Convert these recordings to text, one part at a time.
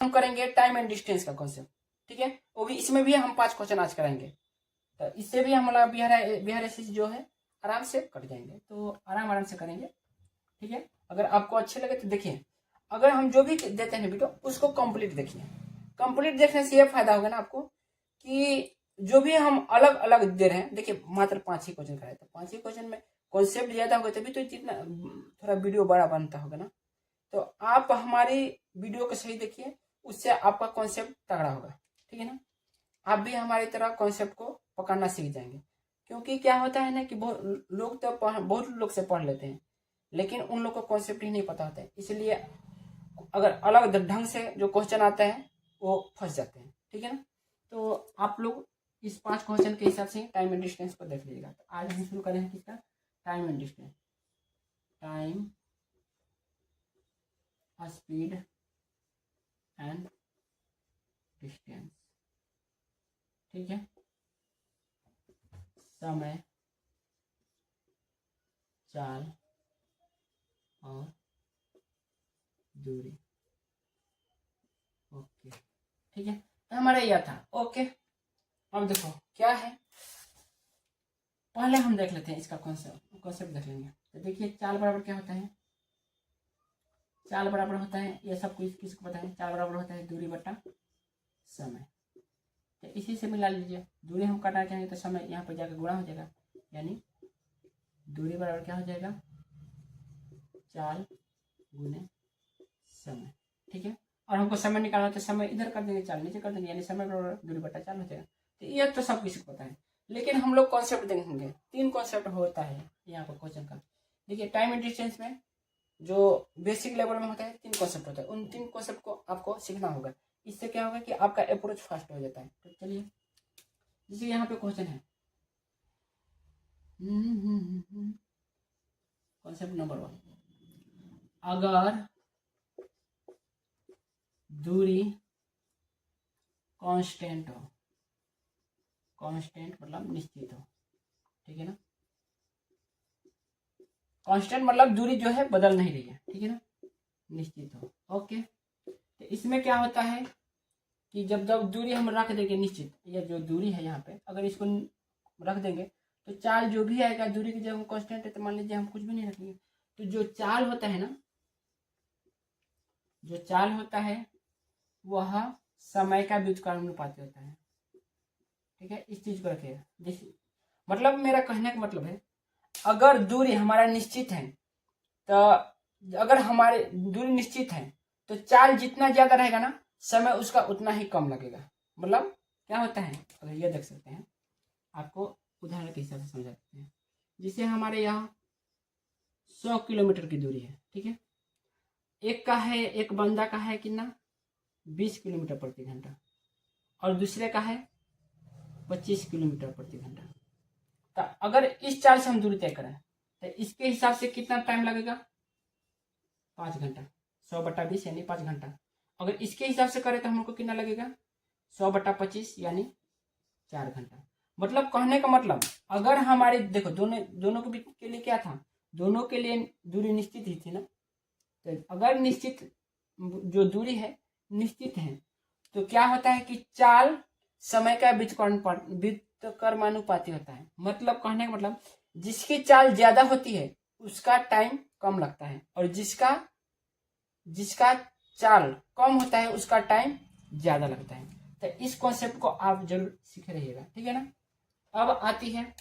हम करेंगे time and distance का कॉन्सेप्ट, ठीक है। वो भी इसमें भी हम 5 क्वेश्चन आज करेंगे, तो इससे भी हमारा बिहार एसएससी जो है आराम से कट जाएंगे, तो आराम से करेंगे, ठीक है। अगर आपको अच्छे लगे तो देखिए, अगर हम जो भी देते हैं वीडियो उसको कंप्लीट देखिए। कंप्लीट देखने से ये फायदा होगा ना आपको कि जो भी हम अलग अलग दे रहे हैं, देखिए मात्र 5 ही क्वेश्चन कराए, तो 5 ही क्वेश्चन में कॉन्सेप्ट ज्यादा होगा तभी तो जितना थोड़ा वीडियो बड़ा बनता होगा ना। तो आप हमारी वीडियो को सही देखिए, उससे आपका कॉन्सेप्ट तगड़ा होगा, ठीक है ना। आप भी हमारी तरह कॉन्सेप्ट को पकड़ना सीख जाएंगे, क्योंकि क्या होता है ना कि बहुत लोग तो बहुत लोग से पढ़ लेते हैं, लेकिन उन लोग को कॉन्सेप्ट ही नहीं पता होता है, इसलिए अगर अलग ढंग से जो क्वेश्चन आता है वो फंस जाते हैं, ठीक है ना। तो आप लोग इस 5 क्वेश्चन के हिसाब से टाइम एंड डिस्टेंस को देख लीजिएगा। तो आज हम शुरू करें किसका, time and distance, time speed and distance, ठीक है। समय, चाल और दूरी, ओके, ठीक है। तो हमारा यह था, ओके। अब देखो क्या है, पहले हम देख लेते हैं इसका कॉन्सेप्ट देख लेंगे। तो देखिए चाल बराबर क्या होता है, चाल बराबर होता है, ये सब कुछ किसको पता है, चाल बराबर होता है दूरी बटा समय। तो इसी से मिला लीजिए, दूरी हम काटना चाहेंगे तो समय यहाँ पर जाकर गुणा हो जाएगा, यानी दूरी बराबर क्या हो जाएगा, चाल गुने समय, ठीक है। और हमको समय निकालना तो समय इधर कर देंगे, चाल नीचे कर देंगे, यानी समय बराबर दूरी बटा चाल हो जाएगा। तो ये तो सब किसी को पता है, लेकिन हम लोग कॉन्सेप्ट देखेंगे। 3 कॉन्सेप्ट होता है यहाँ पर क्वेश्चन का। देखिए टाइम एंड डिस्टेंस में जो बेसिक लेवल में होता है 3 कॉन्सेप्ट होता है, उन 3 कॉन्सेप्ट को आपको सीखना होगा। इससे क्या होगा कि आपका अप्रोच फास्ट हो जाता है। तो चलिए, जैसे यहाँ पे क्वेश्चन है, कॉन्सेप्ट नंबर 1, अगर दूरी कांस्टेंट हो, कांस्टेंट मतलब निश्चित हो, ठीक है ना। कांस्टेंट मतलब दूरी जो है बदल नहीं रही है, ठीक है ना, निश्चित हो, ओके। तो इसमें क्या होता है कि जब जब दूरी हम रख देंगे निश्चित, या जो दूरी है यहाँ पे अगर इसको रख देंगे तो चाल जो भी आएगा दूरी की जब हम कांस्टेंट है तो मान लीजिए हम कुछ भी नहीं रखेंगे, तो जो चाल होता है ना, जो चाल होता है वह समय का व्युत्क्रमानुपाती होता है, ठीक है। इस चीज को रखिएगा, जैसे मतलब मेरा कहने का मतलब है, अगर दूरी हमारा निश्चित है तो अगर हमारे दूरी निश्चित है तो चाल जितना ज्यादा रहेगा ना, समय उसका उतना ही कम लगेगा। मतलब क्या होता है, अगर ये देख सकते हैं, आपको उदाहरण के हिसाब से समझा सकते हैं। जिसे हमारे यहाँ 100 किलोमीटर की दूरी है, ठीक है। एक का है, एक बंदा का है कितना, 20 किलोमीटर प्रति घंटा, और दूसरे का है 25 किलोमीटर प्रति घंटा। तो अगर इस चाल से हम दूरी तय करें तो इसके हिसाब से कितना टाइम लगेगा, 5 घंटा, 100/20 यानी 5 घंटा। अगर इसके हिसाब से करें तो हमको कितना लगेगा, 100/25 यानी 4 घंटा। मतलब कहने का मतलब, अगर हमारे देखो दोनों के लिए क्या था, दोनों के लिए दूरी निश्चित ही थी ना। तो अगर निश्चित जो दूरी है निश्चित है तो क्या होता है कि चाल समय का व्युत्क्रमानुपाती होता है। मतलब कहने का मतलब, जिसकी चाल ज्यादा होती है उसका टाइम कम लगता है, और जिसका चाल कम होता है उसका टाइम ज्यादा लगता है। तो इस कॉन्सेप्ट को आप जरूर सीखे रहिएगा, ठीक है ना। अब आती है,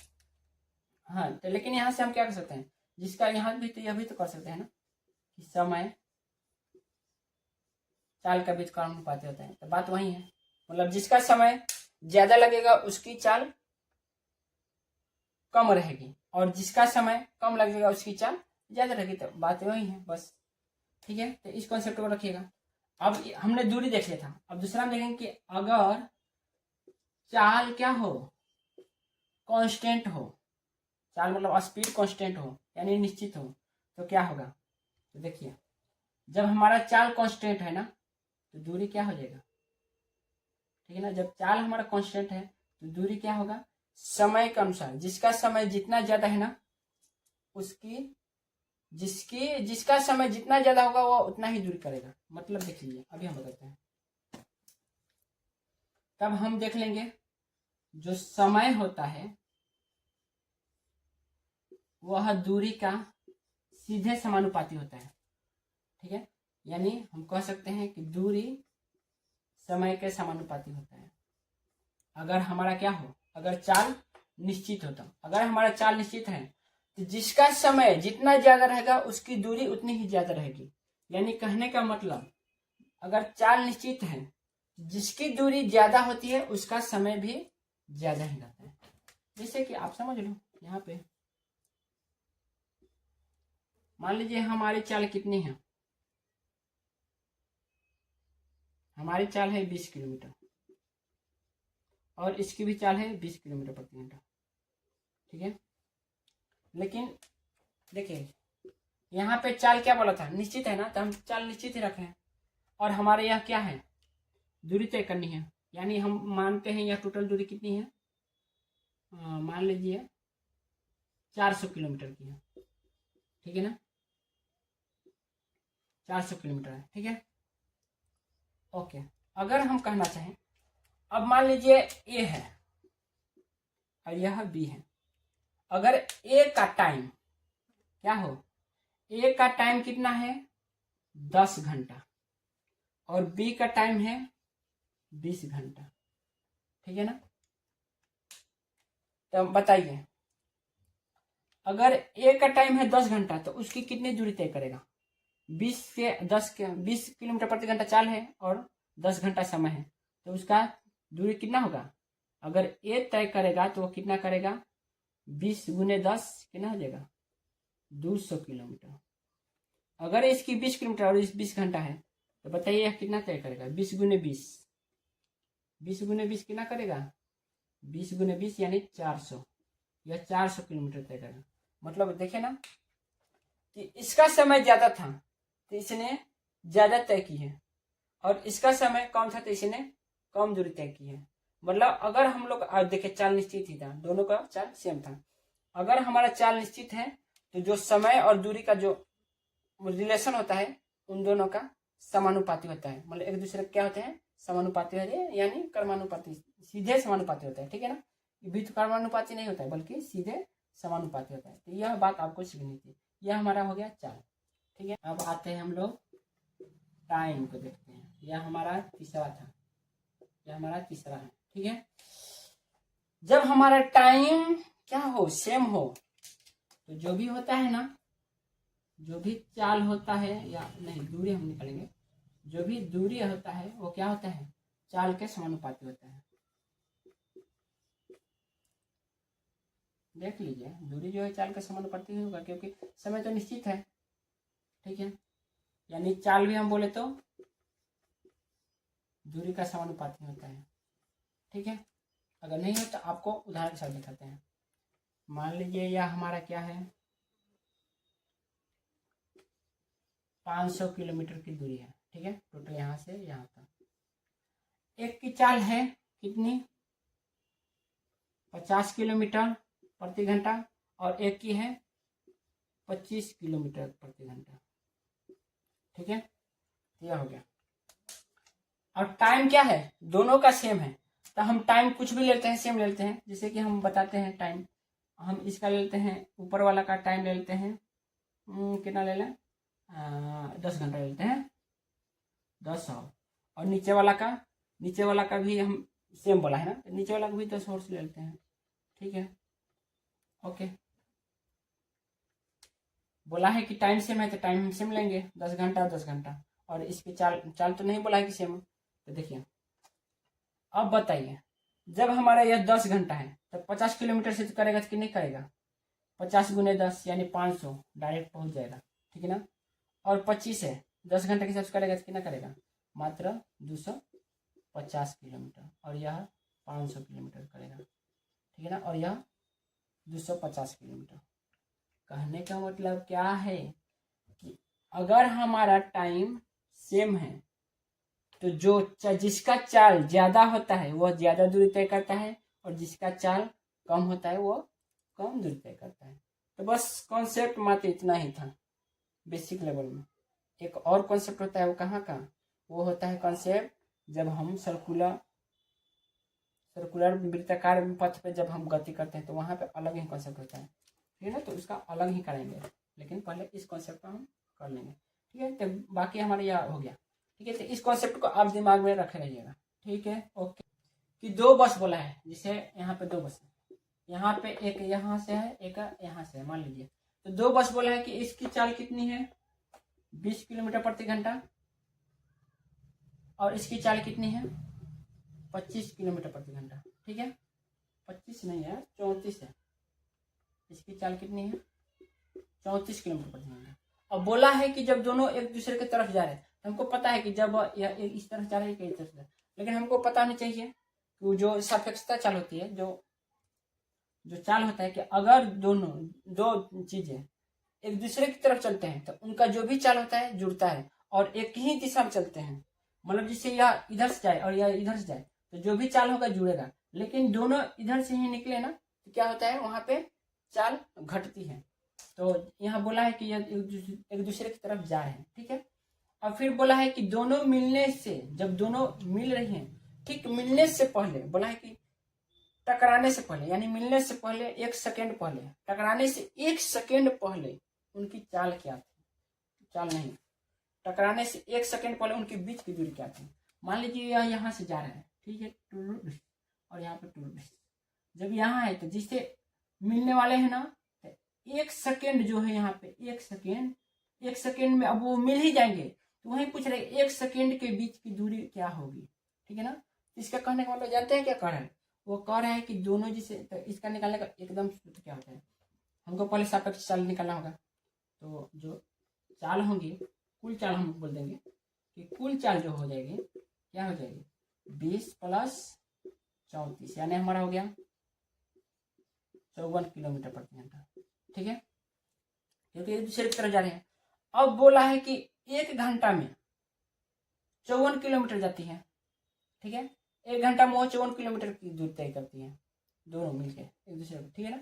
हाँ तो लेकिन यहाँ से हम क्या कर सकते हैं, जिसका यहाँ भी तो यह भी तो कर सकते हैं ना कि समय चाल का व्युत्क्रमानुपाती होता है। तो बात वही है, मतलब जिसका समय ज्यादा लगेगा उसकी चाल कम रहेगी, और जिसका समय कम लगेगा उसकी चाल ज्यादा रहेगी। तो बात वही है बस, ठीक है। तो इस कॉन्सेप्ट को रखिएगा। अब हमने दूरी देख लिया था, अब दूसरा हम देखेंगे कि अगर चाल क्या हो, कांस्टेंट हो, चाल मतलब स्पीड कांस्टेंट हो यानी निश्चित हो, तो क्या होगा। तो देखिए, जब हमारा चाल कांस्टेंट है ना तो दूरी क्या हो जाएगा, ठीक है ना। जब चाल हमारा कांस्टेंट है तो दूरी क्या होगा, समय के अनुसार, जिसका समय जितना ज्यादा है ना जिसका समय जितना ज्यादा होगा वो उतना ही दूरी करेगा। मतलब देख लीजिए, अभी हम बताते हैं। तब हम देख लेंगे जो समय होता है वह दूरी का सीधे समानुपाती होता है। ठीक है, यानी हम कह सकते हैं कि दूरी समय के समानुपाती होता है। अगर हमारा क्या हो, अगर चाल निश्चित हो, तो अगर हमारा चाल निश्चित है तो जिसका समय जितना ज्यादा रहेगा उसकी दूरी उतनी ही ज्यादा रहेगी। यानी कहने का मतलब अगर चाल निश्चित है, जिसकी दूरी ज्यादा होती है उसका समय भी ज्यादा ही रहता है। जैसे कि आप समझ लो, यहाँ पे मान लीजिए हमारी चाल कितनी है, हमारी चाल है 20 किलोमीटर और इसकी भी चाल है 20 किलोमीटर प्रति घंटा। ठीक है, लेकिन देखिए यहाँ पे चाल क्या बोला था, निश्चित है ना, तो हम चाल निश्चित ही रखे हैं। और हमारे यहाँ क्या है, दूरी तय करनी है। यानी हम मानते हैं यह टोटल दूरी कितनी है, मान लीजिए 400 किलोमीटर की है। ठीक है ना, 400 किलोमीटर है। ठीक है, ओके। अगर हम कहना चाहें, अब मान लीजिए ए है और यह बी है। अगर ए का टाइम क्या हो, ए का टाइम कितना है 10 घंटा और बी का टाइम है 20 घंटा। ठीक है ना, तो बताइए अगर ए का टाइम है 10 घंटा तो उसकी कितनी दूरी तय करेगा। 20 किलोमीटर प्रति घंटा चाल है और 10 घंटा समय है, तो उसका दूरी कितना होगा। अगर ए तय करेगा तो वो कितना करेगा, 20 गुने 10 कितना हो जाएगा 200 किलोमीटर। अगर इसकी 20 किलोमीटर और इस 20 घंटा है तो बताइए यह कितना तय करेगा, 20 गुने 20, 20 गुने 20 कितना करेगा, 20 गुने 20 यानी 400। यह 400 किलोमीटर तय करेगा। मतलब देखे ना कि इसका समय ज्यादा था तो इसने ज्यादा तय की है और इसका समय कम था तो इसने कम दूरी तय की है। मतलब अगर हम लोग देखे चाल निश्चित ही था, दोनों का चाल सेम था। अगर हमारा चाल निश्चित है तो जो समय और दूरी का जो रिलेशन होता है उन दोनों का समानुपाती होता है। मतलब एक दूसरे क्या होते हैं, समानुपाती होते हैं, यानी कर्मानुपाती, सीधे समानुपाती होता है। ठीक है ना, भी तो कर्मानुपाती नहीं होता है बल्कि सीधे समानुपाती होता है। तो यह बात आपको सीखनी थी। यह हमारा हो गया चाल। ठीक है, अब आते हैं हम लोग टाइम को देखते हैं। यह हमारा तीसरा था, यह हमारा तीसरा है। ठीक है, जब हमारा टाइम क्या हो, सेम हो, तो जो भी होता है ना, जो भी चाल होता है, या नहीं दूरी हम निकालेंगे, जो भी दूरी होता है वो क्या होता है, चाल के समानुपाती होता है। देख लीजिए दूरी जो है चाल के समानुपाती होगा क्योंकि समय तो निश्चित है। ठीक है, यानी चाल भी हम बोले तो दूरी का समानुपाती होता है। ठीक है, अगर नहीं हो तो आपको उदाहरण के साथ दिखाते हैं। मान लीजिए यह हमारा क्या है, 500 किलोमीटर की दूरी है। ठीक है, टोटल यहाँ से यहाँ तक। एक की चाल है कितनी, 50 किलोमीटर प्रति घंटा और एक की है 25 किलोमीटर प्रति घंटा। ठीक है, यह हो गया। और टाइम क्या है, दोनों का सेम है, तो हम टाइम कुछ भी लेते हैं सेम लेते हैं। जैसे कि हम बताते हैं टाइम, हम इसका लेते हैं, ऊपर वाला का टाइम ले लेते हैं, कितना ले लें, 10 घंटा ले लेते हैं, 10 और नीचे वाला का भी हम सेम बोला है ना, तो नीचे वाला का भी 10 और से ले लेते हैं। ठीक है, ओके। बोला है कि टाइम सेम है तो टाइम हम सेम लेंगे, 10 घंटा और 10 घंटा। और इसकी चाल तो नहीं बोला है कि सेम। तो देखिए अब बताइए, जब हमारा यह 10 घंटा है तो 50 किलोमीटर से तो करेगा कि नहीं करेगा, 50 गुने 10 यानी 500 डायरेक्ट पहुंच जाएगा। ठीक है ना, और 25 है, 10 घंटे के हिसाब से करेगा तो कितना करेगा, मात्र 250 किलोमीटर, और यह 500 किलोमीटर करेगा। ठीक है ना, और यह 250 किलोमीटर। कहने का मतलब क्या है कि अगर हमारा टाइम सेम है तो जो जिसका चाल ज्यादा होता है वह ज्यादा दूरी तय करता है और जिसका चाल कम होता है वो कम दूरी तय करता है। तो बस कॉन्सेप्ट मात्र इतना ही था बेसिक लेवल में। एक और कॉन्सेप्ट होता है, वो कहाँ का, वो होता है कॉन्सेप्ट जब हम सर्कुलर सर्कुलर वृत्ताकार पथ पे जब हम गति करते हैं तो वहाँ पे अलग ही कॉन्सेप्ट होता है, ठीक है ना। तो उसका अलग ही करेंगे, लेकिन पहले इस कॉन्सेप्ट को हम कर लेंगे, ठीक है। तो बाकी हमारा यह हो गया, ठीक है। तो इस कॉन्सेप्ट को आप दिमाग में रखे रहिएगा, ठीक है। ओके, कि दो बस बोला है, जिसे यहाँ पे दो बस है, यहाँ पे एक यहाँ से है, एक यहाँ से है, मान लीजिए। तो दो बस बोला है कि इसकी चाल कितनी है, 20 किलोमीटर प्रति घंटा, और इसकी चाल कितनी है, 25 किलोमीटर प्रति घंटा, ठीक है। 25 नहीं है, 34 है। इसकी चाल कितनी है, 34 किलोमीटर प्रति घंटा। अब बोला है कि जब दोनों एक दूसरे की तरफ जा रहे हैं, तो हमको पता है कि जब यह इस तरफ जा रहे हैं, इस तरफ जा, लेकिन हमको पता नहीं चाहिए कि जो सापेक्षता चाल होती है, जो चाल होता है कि अगर दोनों दो चीजें एक दूसरे की तरफ चलते हैं तो उनका जो भी चाल होता है जुड़ता है, और एक ही दिशा में चलते हैं, मतलब जिससे यह इधर से जाए और यह इधर से जाए, तो जो भी चाल होगा जुड़ेगा। लेकिन दोनों इधर से ही निकले ना, तो क्या होता है, वहां पे चाल घटती है। तो यहाँ बोला है कि यह एक दूसरे की तरफ जा रहे हैं, ठीक है। और फिर बोला है कि दोनों मिलने से, जब दोनों मिल रही हैं, ठीक मिलने से पहले बोला है कि टकराने से पहले, यानी मिलने से पहले 1 सेकेंड पहले, टकराने से 1 सेकेंड पहले उनकी चाल क्या थी, चाल नहीं, टकराने से 1 सेकेंड पहले उनके बीच की दूरी क्या थी। मान लीजिए यह यहाँ से जा रहा है, ठीक है, और यहाँ पे टूरिस्ट, जब यहाँ है तो जिससे मिलने वाले हैं ना, 1 सेकेंड जो है यहाँ पे, 1 सेकेंड में अब वो मिल ही जाएंगे। तो वही पूछ रहे 1 सेकेंड के बीच की दूरी क्या होगी, ठीक है ना। इसका कहने का मतलब जानते हैं क्या कह रहा है, वो कह रहा है कि दोनों जिसे, तो इसका निकालने का एकदम सूत्र क्या होता है, हमको पहले सापेक्ष चाल निकालना होगा। तो जो चाल होंगी, कुल चाल हम बोल देंगे कि कुल चाल जो हो जाएगी, क्या हो जाएगी, 20 + 34, यानी हमारा हो गया 54 किलोमीटर प्रति घंटा, ठीक है, क्योंकि एक दूसरे की तरफ जा रहे हैं। अब बोला है कि 1 घंटा में 54 किलोमीटर जाती है, ठीक है। 1 घंटा में वो 54 किलोमीटर की दूरी तय करती है, दोनों मिलके एक दूसरे को, ठीक है ना।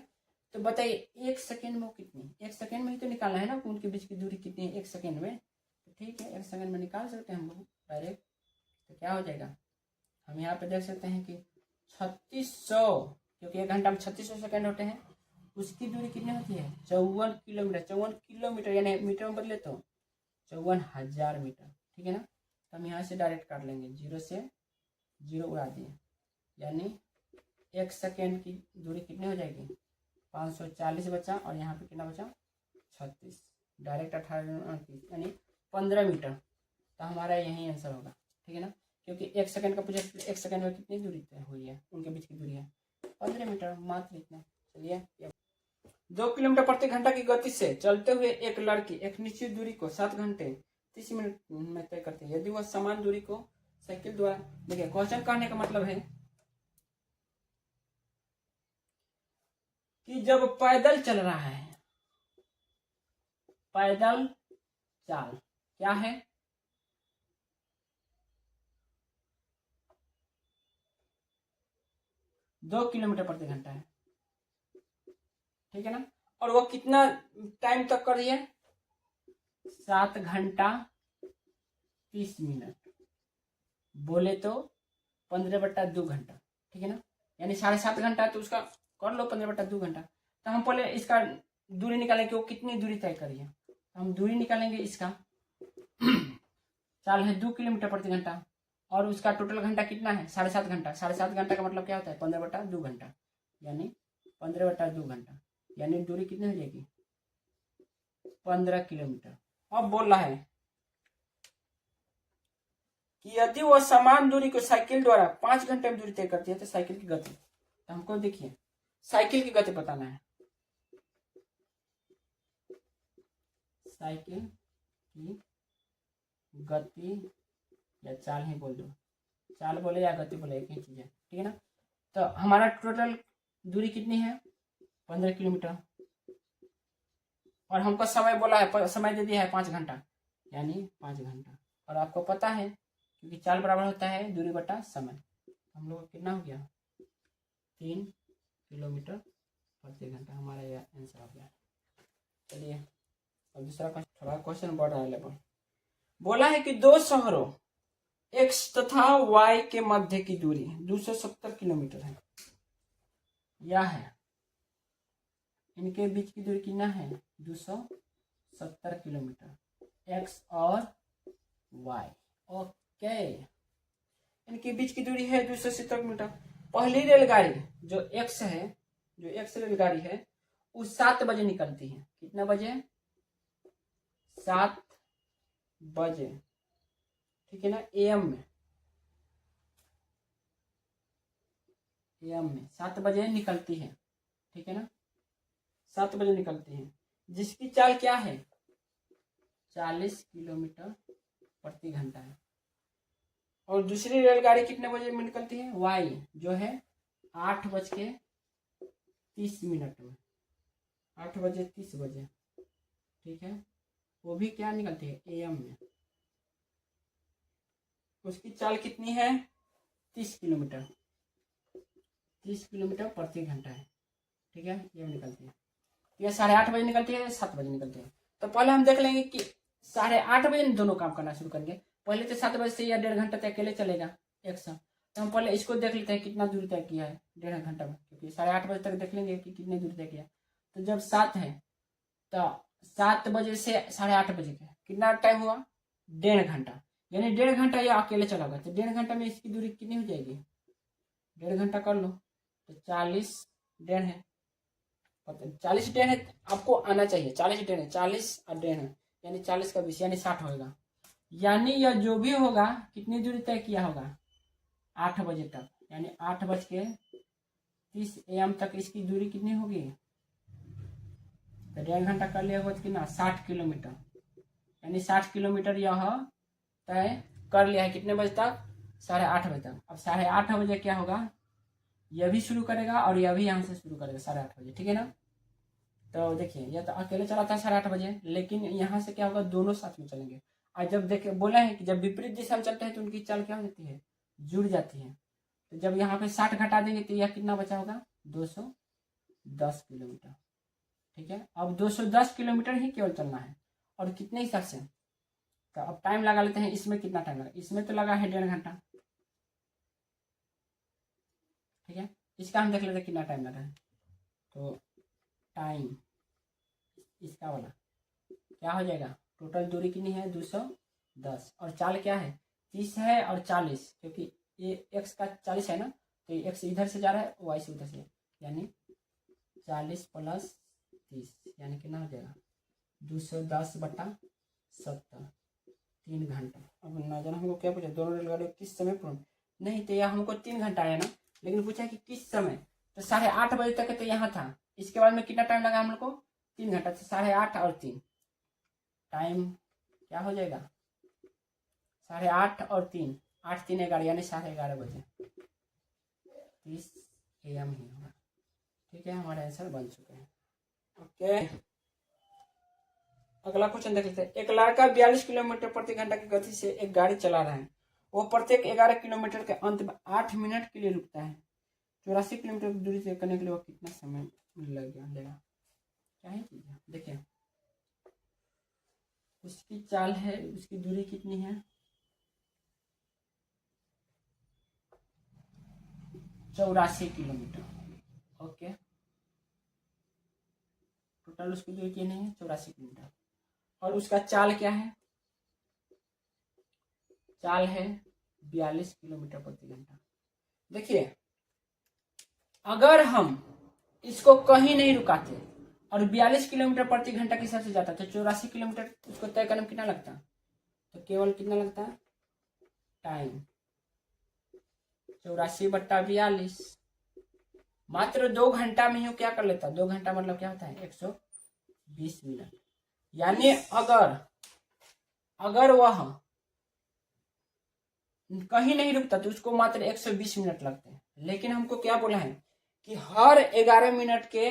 तो बताइए 1 सेकेंड में कितनी, 1 सेकेंड में ही तो निकालना है ना कि उनके बीच की दूरी कितनी है 1 सेकेंड में। तो ठीक है, 1 सेकेंड में निकाल सकते हैं हम लोग डायरेक्ट। तो क्या हो जाएगा, हम यहाँ पे देख सकते हैं कि 3600, क्योंकि 1 घंटा में 3600 सेकेंड होते हैं, उसकी दूरी कितनी होती है, 54 किलोमीटर। 54 किलोमीटर यानी मीटर में बदले तो 54,000 मीटर, ठीक है ना। तो हम यहाँ से डायरेक्ट काट लेंगे, 0 से 0 उड़ा दिए, यानी 1 सेकेंड की दूरी कितनी हो जाएगी, 540 बचा, और यहाँ पे कितना बचा, 36, डायरेक्ट 18 यानी 15 मीटर। तो हमारा यही आंसर होगा, ठीक है ना, क्योंकि 1 सेकेंड का पूछा, 1 सेकेंड में कितनी दूरी तय हुई है, उनके बीच की दूरी है 15 मीटर, मात्र इतना। चलिए, 2 किलोमीटर प्रति घंटा की गति से चलते हुए एक लड़की एक निश्चित दूरी को 7 घंटे 30 मिनट में तय करती है, यदि वह समान दूरी को साइकिल द्वारा, देखिए क्वेश्चन कहने का मतलब है कि जब पैदल चल रहा है, पैदल चाल क्या है, दो किलोमीटर प्रति घंटा है, ठीक है ना। और वो कितना टाइम तक कर रही है, 7 घंटा 30 मिनट, बोले तो 15/2 घंटा, ठीक है ना, यानी 7.5 घंटा, तो उसका कर लो 15/2 घंटा। तो हम पहले इसका दूरी निकालेंगे कि वो कितनी दूरी तय करी है। तो हम दूरी निकालेंगे, इसका चाल है 2 किलोमीटर प्रति घंटा, और उसका टोटल घंटा कितना है, 7.5 घंटा। 7.5 घंटा का मतलब क्या होता है, 15/2 घंटा, यानी 15/2 घंटा, यानी दूरी कितनी हो जाएगी, 15 किलोमीटर। अब बोल रहा है कि यदि वह समान दूरी को साइकिल द्वारा 5 घंटे में दूरी तय करती है तो साइकिल की गति, तो हमको देखिए साइकिल की गति बताना है, साइकिल की गति या चाल ही बोल दो, चाल बोले या गति बोले एक ही चीज है, ठीक है ना। तो हमारा टोटल दूरी कितनी है, 15 किलोमीटर, और हमको समय बोला है, समय दे दिया है 5 घंटा, यानी 5 घंटा। और आपको पता है क्योंकि चाल बराबर होता है दूरी बटा समय, हम लोग कितना हो गया, 3 किलोमीटर प्रति घंटा, हमारा यह आंसर हो गया। चलिए अब दूसरा थोड़ा क्वेश्चन बढ़ रहा है लेवल। बोला है कि 2 शहरों एक्स तथा वाई के मध्य की दूरी 270 किलोमीटर है। यह है, इनके बीच की दूरी कितना है? 270 किलोमीटर, एक्स और वाई। ओके, इनके बीच की दूरी है 270 मीटर। पहली रेलगाड़ी जो एक्स है, जो एक्स रेलगाड़ी है, वो 7 बजे निकलती है। कितना बजे? 7 बजे, ठीक है ना, एएम में। एएम में 7 बजे निकलती है, ठीक है ना, 7 बजे निकलती है, जिसकी चाल क्या है? 40 किलोमीटर प्रति घंटा है। और दूसरी रेलगाड़ी कितने बजे में निकलती है? वाई, जो है 8:30 में, 8:30, ठीक है, वो भी क्या निकलती है? एएम में। उसकी चाल कितनी है? 30 किलोमीटर, 30 किलोमीटर प्रति घंटा है, ठीक है, ये निकलती है। ये 8:30 बजे निकलती है, 7 बजे निकलती है। तो पहले हम देख लेंगे कि 8:30 बजे दोनों काम करना शुरू करेंगे। पहले तो 7 बजे से या 1.5 घंटा तक अकेले चलेगा एक साथ। तो हम पहले इसको देख लेते हैं कितना दूरी तय किया है 1.5 घंटा में, क्योंकि 8:30 बजे तक देख लेंगे कि कितनी दूरी तय किया। तो जब 7 है तो 7 बजे से 8:30 बजे का कितना टाइम हुआ? 1.5 घंटा, यानी 1.5 घंटा ये अकेले चलागा। तो 1.5 घंटा में इसकी दूरी कितनी हो जाएगी? 1.5 घंटा कर लो तो 40 1.5 है, 40 1.5 है, आपको आना चाहिए 40 1.5 है, 40 और 1.5 है, यानी 40 का 20 यानी 60 होगा। यानी यह जो भी होगा कितनी दूरी तय किया होगा? 8 बजे तक, यानी 8:30 AM तक इसकी दूरी कितनी होगी? तो 1.5 घंटा कर लिया होगा तो कितना? 60 किलोमीटर, यानी 60 किलोमीटर यह तय कर लिया है। कितने बजे तक? 8:30 बजे तक। अब 8:30 बजे क्या होगा? यह भी शुरू करेगा और यह भी यहाँ से शुरू करेगा 8:30 बजे, ठीक है ना। तो देखिए, यह तो अकेले चलाता है 8:30 बजे, लेकिन यहाँ से क्या होगा? दोनों साथ में चलेंगे। और जब देखे बोला है कि जब विपरीत दिशा में चलते हैं तो उनकी चाल क्या हो जाती है? जुड़ जाती है। तो जब यहाँ पे 60 घटा देंगे तो यह कितना बचा होगा? 210 किलोमीटर, ठीक है। अब 210 किलोमीटर ही केवल चलना है, और कितने हिसाब से? तो अब टाइम लगा लेते हैं। इसमें कितना टाइम लगा? इसमें तो लगा है 1.5 घंटा, ठीक है। इसका हम देख लेते हैं कितना टाइम लगा है। तो टाइम इसका वाला क्या हो जाएगा? टोटल दूरी कितनी है? 210, और चाल क्या है? 30 है और 40, क्योंकि ये एक्स का 40 है ना, तो ये एक्स इधर से जा रहा है, वाई से उधर से, यानी 40 + 30, यानी कितना हो जाएगा? 210/70, 3 घंटा। अब ना जाना हमको क्या पूछा? दोनों रेलगाड़ी किस समय पूर्ण? नहीं तो यह हमको 3 घंटा है ना, लेकिन पूछा कि किस समय। तो 8:30 बजे तक तो यहाँ था, इसके बाद में कितना टाइम लगा हम लोग को? 3 घंटा। तो 8:30 और 3 टाइम क्या हो जाएगा? 8:30 और 3, 8 3 11, यानी 11:30 बजे, 30 AM ही होगा, ठीक है। हमारे आंसर बन चुके हैं। ओके, अगला क्वेश्चन देख लेते हैं। एक लड़का 42 किलोमीटर प्रति घंटा की गति से एक गाड़ी चला रहा है। वो प्रत्येक 11 किलोमीटर के अंत में 8 मिनट के लिए रुकता है। 84 किलोमीटर की दूरी तय करने के लिए वो कितना समय लेगा? क्या है चीज? देखिए, उसकी चाल है, उसकी दूरी कितनी है? 84 किलोमीटर, ओके। टोटल उसकी दूरी कितनी है? 84 किलोमीटर। और उसका चाल क्या है? चाल है 42 किलोमीटर प्रति घंटा। देखिए, अगर हम इसको कहीं नहीं रुकाते और 42 किलोमीटर प्रति घंटा के हिसाब से जाता तो 84 किलोमीटर उसको तय करने में कितना लगता? तो केवल कितना लगता है? टाइम 84/42, मात्र 2 घंटा में ही क्या कर लेता? 2 घंटा मतलब क्या होता है? 120 मिनट। यानी अगर वह कहीं नहीं रुकता तो उसको मात्र 120 मिनट लगते हैं। लेकिन हमको क्या बोला है कि हर 11 मिनट के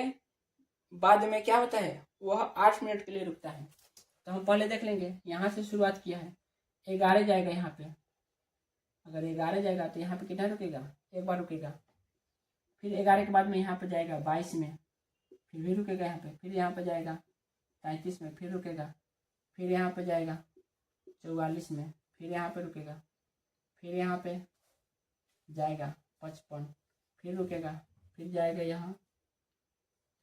बाद में क्या होता है? वह 8 मिनट के लिए रुकता है। तो हम पहले देख लेंगे, यहाँ से शुरुआत किया है, 11 जाएगा यहाँ पे। अगर 11 जाएगा तो यहाँ पे कितना रुकेगा? एक बार रुकेगा। फिर 11 के बाद में यहाँ पे जाएगा 22 में, फिर भी रुकेगा यहाँ पे। फिर यहाँ पे जाएगा 33 में, फिर रुकेगा। फिर यहाँ पे जाएगा 44 में, फिर यहाँ पे रुकेगा। फिर यहाँ पे जाएगा 55, फिर रुकेगा, फिर जाएगा यहाँ,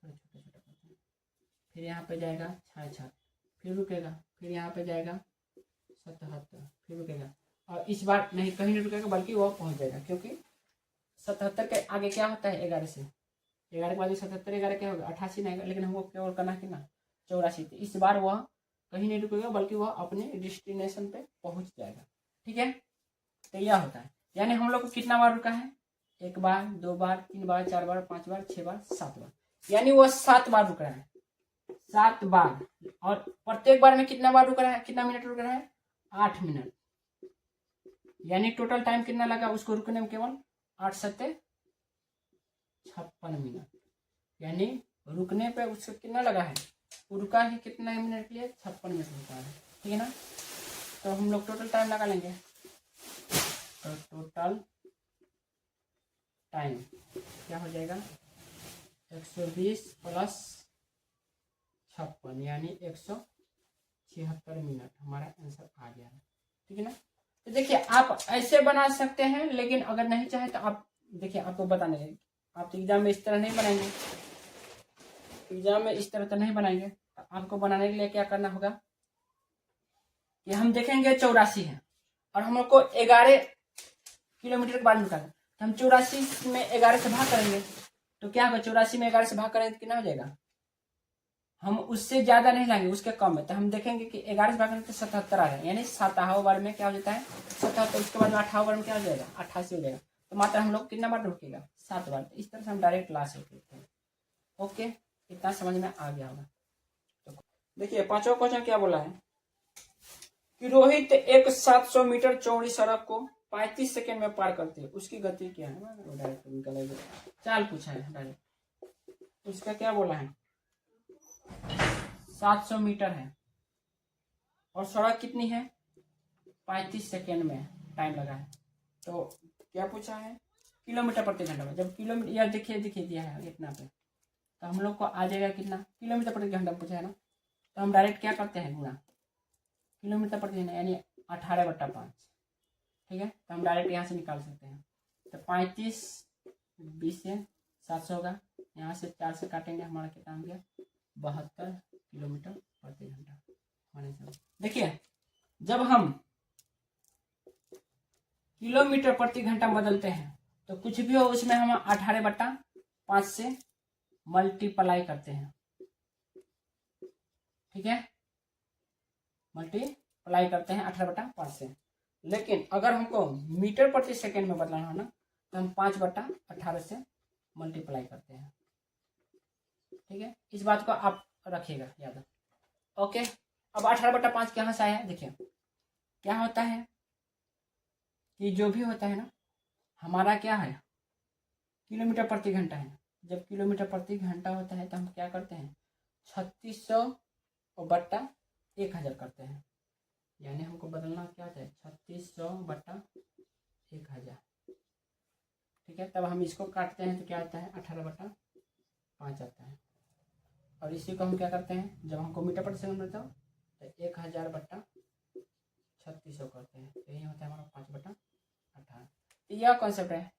छोटा छोटा करते हैं, फिर यहाँ पे जाएगा 66, फिर रुकेगा, फिर यहाँ पे जाएगा 77, फिर रुकेगा। और इस बार नहीं कहीं नहीं रुकेगा बल्कि वो पहुँच जाएगा, क्योंकि 77 के आगे क्या होता है 11 से, 11 के बाद 77, 11 क्या होगा 88 नहीं, लेकिन हमको केवल करना है कितना 84। तो इस बार वह कहीं नहीं रुकेगा बल्कि वह अपने डेस्टिनेशन पे पहुंच जाएगा। ठीक है, तो यह होता है। यानी हम लोग को कितना बार रुका है, 1 बार, 2 बार, 3 बार, 4 बार, 5 बार, 6 बार, 7 बार, यानी वह 7 बार रुक रहा है, 7 बार। और प्रत्येक बार में कितना बार रुक रहा है, कितना मिनट रुक रहा है, 8 मिनट। यानी टोटल टाइम कितना लगा उसको रुकने में, केवल 8 सत्ते 56 मिनट। यानी रुकने पे उसको कितना लगा है, वो रुका है कितना मिनट के लिए, 56 मिनट रुका है। ठीक है ना, तो हम लोग टोटल टाइम लगा लेंगे। तो टोटल टाइम क्या हो जाएगा, 120 प्लस 56 यानी 176 मिनट, हमारा आंसर आ गया है। ठीक है ना, तो देखिए आप ऐसे बना सकते हैं, लेकिन अगर नहीं चाहे तो आप देखिए, आपको बताने, आप तो एग्जाम में इस तरह नहीं बनाएंगे, एग्जाम में इस तरह तो नहीं बनाएंगे। आपको बनाने के लिए क्या करना होगा कि हम देखेंगे 84 है और हम लोग को 11 किलोमीटर के बाद निकालना, तो हम 84 में 11 से भाग करेंगे, तो क्या होगा 84 में 11 से भाग करेंगे तो कितना हो जाएगा, हम उससे ज्यादा नहीं लाएंगे, उसके कम है। तो हम देखेंगे कि 11 से भाग करेंगे तो 77 आ रहा है, यानी 7वां बार में क्या हो जाता है 77, उसके बाद में 8वां बार में क्या हो जाएगा 88 हो जाएगा। तो मात्र हम लोग कितना बार रुकेगा, 7 बार। तो इस तरह से हम डायरेक्ट ला सकते हैं। ओके, इतना समझ में आ गया होगा। तो देखिए पांचवा क्वेश्चन क्या बोला है कि रोहित एक 700 मीटर चौड़ी सड़क को 35 सेकेंड में पार करते हैं, उसकी गति क्या है, डायरेक्ट चाल पूछा है डायरेक्ट। उसका क्या बोला है 700 मीटर है और सड़क कितनी है 35 सेकेंड में टाइम लगा है। तो क्या पूछा है किलोमीटर प्रति घंटा में, जब किलोमीटर या देखिए दिया है इतना पे, तो हम लोग को आ जाएगा कितना किलोमीटर प्रति घंटा पूछा है ना, तो हम डायरेक्ट क्या करते हैं गुणा किलोमीटर प्रति घंटा, यानी 18/5। ठीक है, तो हम डायरेक्ट यहाँ से निकाल सकते हैं। तो 35 20 से 700 होगा, यहाँ से 4 से काटेंगे, हमारा कितना हो गया 72 किलोमीटर प्रति घंटा। देखिए जब हम किलोमीटर प्रति घंटा बदलते हैं तो कुछ भी हो उसमें हम 18/5 से मल्टीप्लाई करते हैं। ठीक है, मल्टीप्लाई करते हैं 18/5 से। लेकिन अगर हमको मीटर प्रति सेकेंड में बदलना है ना, तो हम 5/18 से मल्टीप्लाई करते हैं। ठीक है, इस बात को आप रखिएगा याद। ओके, अब 18/5 कहाँ से आया, देखिए क्या होता है कि जो भी होता है ना हमारा क्या है किलोमीटर प्रति घंटा है। जब किलोमीटर प्रति घंटा होता है तो हम क्या करते हैं 3600/1000 करते हैं, यानी हमको बदलना क्या होता है 3600/1000। ठीक है, तब हम इसको काटते हैं तो क्या आता है 18/5 आता है। और इसी को हम क्या करते हैं जब हमको मीटर प्रति सेकंड मिलता हो तो 1000/3600 करते हैं, तो यही होता है हमारा 5/18। तो यह कॉन्सेप्ट है,